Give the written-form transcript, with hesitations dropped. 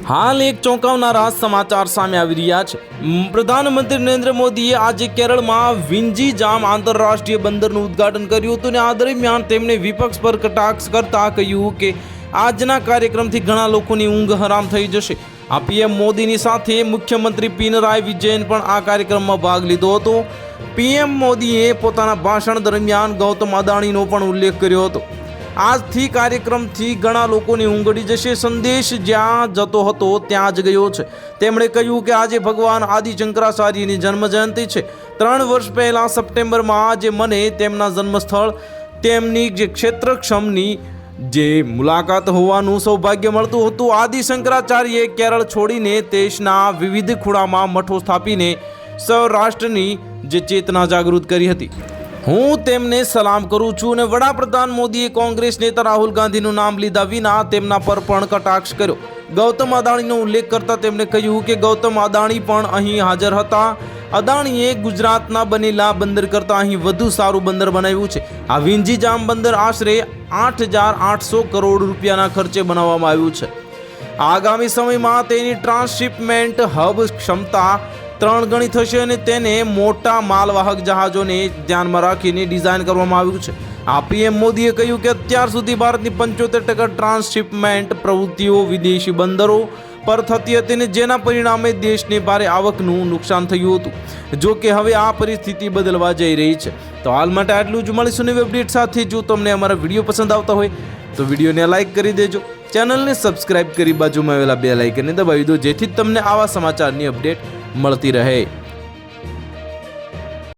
હાલ એક ચોંકાવનારા સમાચાર સામે આવી રહ્યા છે। પ્રધાનમંત્રી નરેન્દ્ર મોદીએ આજે કેરળમાં વિંજીજામ આંતરરાષ્ટ્રીય બંદરનું ઉદ્ઘાટન કર્યું હતું અને આ દરમિયાન તેમણે વિપક્ષ પર કટાક્ષ કરતા કહ્યું કે આજના કાર્યક્રમથી ઘણા લોકોની ઊંઘ હરામ થઈ જશે। આ પીએમ મોદીની સાથે મુખ્યમંત્રી પિનરાઈ વિજયન પણ આ કાર્યક્રમમાં ભાગ લીધો હતો। પીએમ મોદીએ પોતાના ભાષણ દરમિયાન ગૌતમ અદાણીનો પણ ઉલ્લેખ કર્યો હતો। આજથી કાર્યક્રમથી ઘણા લોકોની ઊંઘ ઉડી જશે। સંદેશ જ્યાં જતો હતો ત્યાં જ ગયો છે। તેમણે કહ્યું કે આજે ભગવાન આદિ શંકરાચાર્યની જન્મજયંતિ છે। 3 વર્ષ પહેલાં સપ્ટેમ્બરમાં આજે મને તેમના જન્મસ્થળ તેમની જે ક્ષેત્રક્ષમની જે મુલાકાત હોવાનું સૌભાગ્ય મળતું હતું। આદિ શંકરાચાર્યએ કેરળ છોડીને દેશના વિવિધ ખૂણામાં મઠો સ્થાપીને સૌરાષ્ટ્રની જે ચેતના જાગૃત કરી હતી। હું તેમને સલામ કરું છું। અને વડાપ્રધાન મોદીએ કોંગ્રેસ નેતા રાહુલ ગાંધીનું નામ લીધા વિના તેમના પર પણ કટાક્ષ કર્યો। ગૌતમ અદાણીનો ઉલ્લેખ કરતા તેમણે કહ્યું કે ગૌતમ અદાણી પણ અહીં હાજર હતા। અદાણીએ ગુજરાતના બનેલા બંદર કરતાં અહીં વધુ સારું બંદર બનાવ્યું છે। આ વિંજીજામ બંદર આશરે 8,800 કરોડ રૂપિયાના ખર્ચે બનાવવામાં આવ્યું છે। આગામી સમયમાં તેની ટ્રાન્સશિપમેન્ટ હબ ક્ષમતા 3 ગણી થશે અને તેને મોટા માલવાહક જહાજોને ધ્યાનમાં રાખીને ડિઝાઇન કરવામાં આવ્યું છે। આ પીએમ મોદીએ કહ્યું કે અત્યાર સુધી ભારતની 75% ટ્રાન્સશિપમેન્ટ પ્રવૃત્તિઓ વિદેશી બંદરો પર થતી હતી અને જેના પરિણામે દેશને ભારે આવકનું નુકસાન થયું હતું। જો કે હવે આ પરિસ્થિતિ બદલવા જઈ રહી છે। તો હાલ માટે આટલું જ। મળીશું નવી અપડેટ સાથે। જો તમને અમારા વિડીયો પસંદ આવતા હોય તો વિડીયોને લાઇક કરી દેજો, ચેનલને સબસ્ક્રાઇબ કરી બાજુમાં આવેલા બેલ આઇકનને દબાવી દો, જેથી તમને આવા સમાચારની અપડેટ મળતી રહે।